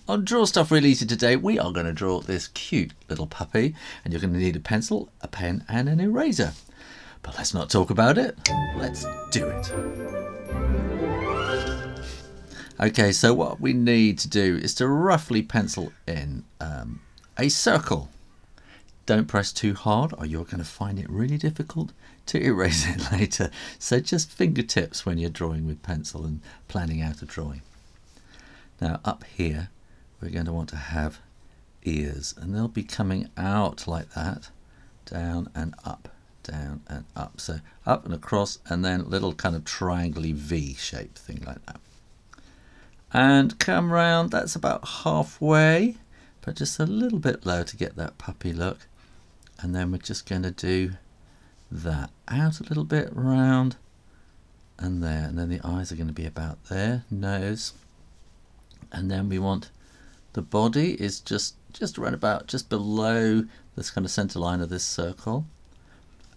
On Draw Stuff Real Easy today, we are going to draw this cute little puppy, and you're going to need a pencil, a pen and an eraser. But let's not talk about it, let's do it. Okay, so what we need to do is to roughly pencil in a circle. Don't press too hard or you're going to find it really difficult to erase it later. So just fingertips when you're drawing with pencil and planning out a drawing. Now up here, we're going to want to have ears, and they'll be coming out like that, down and up, down and up. So up and across, and then a little kind of triangle-y V shape thing like that. And come round, that's about halfway, but just a little bit low to get that puppy look. And then we're just going to do that out a little bit, round and there, and then the eyes are going to be about there, nose, and then we want the body is just around about just below this kind of center line of this circle,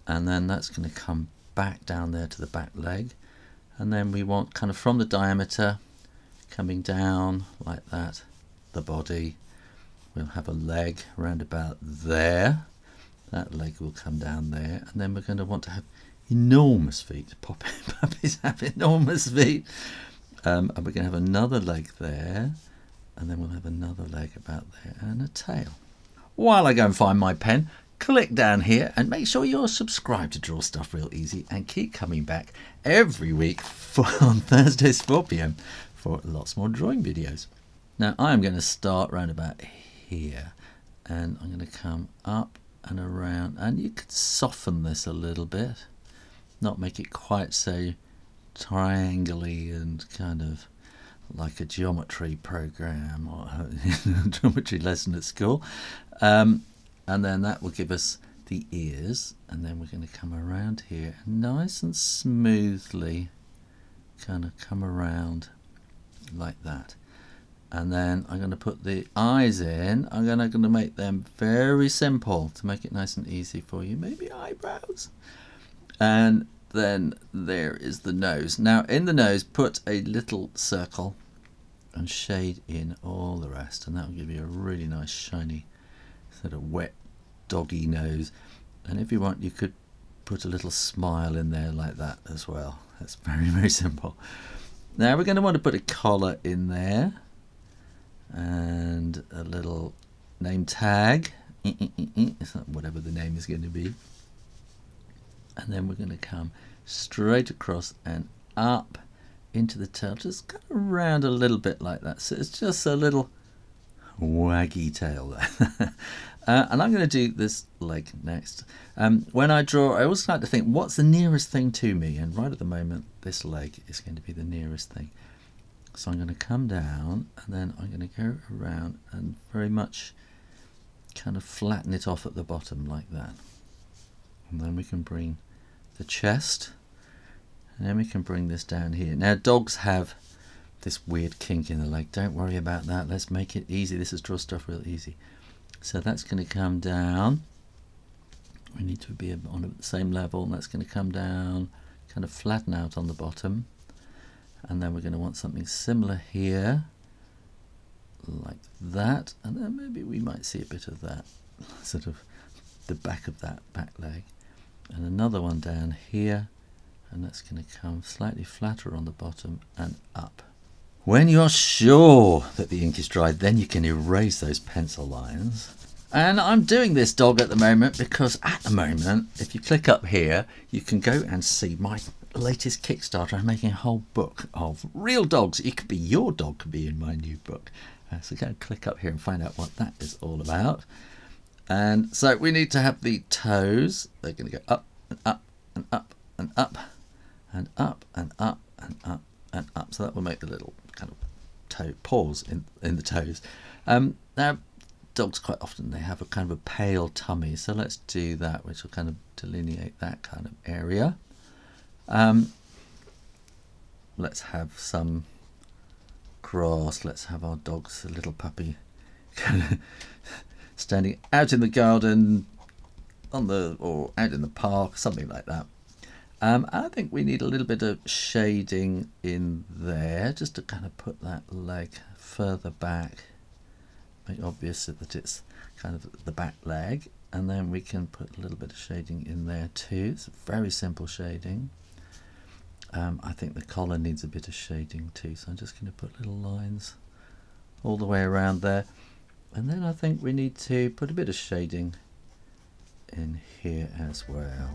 and then that's going to come back down there to the back leg, and then we want kind of from the diameter coming down like that, the body. We'll have a leg around about there, that leg will come down there, and then we're going to want to have enormous feet. Puppies have enormous feet, and we're going to have another leg there, and then we'll have another leg about there and a tail. While I go and find my pen, click down here and make sure you're subscribed to Draw Stuff Real Easy, and keep coming back every week on Thursdays 4 PM for lots more drawing videos. Now I'm going to start round about here, and I'm going to come up and around, and you could soften this a little bit, not make it quite so triangle-y and kind of like a geometry program or a geometry lesson at school. And then that will give us the ears, and then we're going to come around here and nice and smoothly kind of come around like that. And then I'm going to put the eyes in. I'm going to make them very simple to make it nice and easy for you. Maybe eyebrows. And then there is the nose. Now in the nose, put a little circle and shade in all the rest, and that will give you a really nice shiny sort of wet doggy nose. And if you want, you could put a little smile in there like that as well. That's very, very simple. Now we're going to want to put a collar in there and a little name tag, whatever the name is going to be. And then we're going to come straight across and up into the tail, just kind of round a little bit like that. So it's just a little waggy tail there. And I'm going to do this leg next. When I draw, I always like to think, what's the nearest thing to me? And right at the moment, this leg is going to be the nearest thing. So I'm going to come down, and then I'm going to go around and very much kind of flatten it off at the bottom like that. And then we can bring the chest, and then we can bring this down here. Now dogs have this weird kink in the leg. Don't worry about that. Let's make it easy. This is Draw Stuff Real Easy. So that's going to come down. We need to be on the same level, and that's going to come down, kind of flatten out on the bottom. And then we're going to want something similar here, like that. And then maybe we might see a bit of that, sort of the back of that back leg. And another one down here, and that's going to come slightly flatter on the bottom and up. When you're sure that the ink is dried, then you can erase those pencil lines. And I'm doing this dog at the moment because at the moment, if you click up here, you can go and see my latest Kickstarter. I'm making a whole book of real dogs. It could be your dog, could be in my new book. So go and click up here and find out what that is all about. And so we need to have the toes. They're going to go up and up and up and up and up and up and up and up. So that will make the little kind of toe paws in the toes. Now dogs quite often, they have a kind of a pale tummy, so let's do that, which will kind of delineate that kind of area. Let's have some grass. Let's have our dog's little puppy standing out in the garden or out in the park, something like that. I think we need a little bit of shading in there just to kind of put that leg further back make obvious that it's kind of the back leg, and then we can put a little bit of shading in there too. It's very simple shading. I think the collar needs a bit of shading too, so I'm just going to put little lines all the way around there. And then I think we need to put a bit of shading in here as well.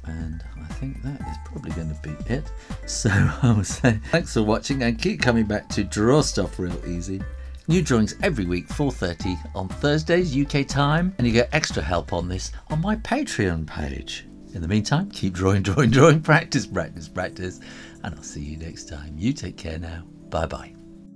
And I think that is probably going to be it. So I will say thanks for watching, and keep coming back to Draw Stuff Real Easy. New drawings every week, 4:30 on Thursdays UK time, and you get extra help on this on my Patreon page. In the meantime, keep drawing, practice, and I'll see you next time. You take care now. Bye bye.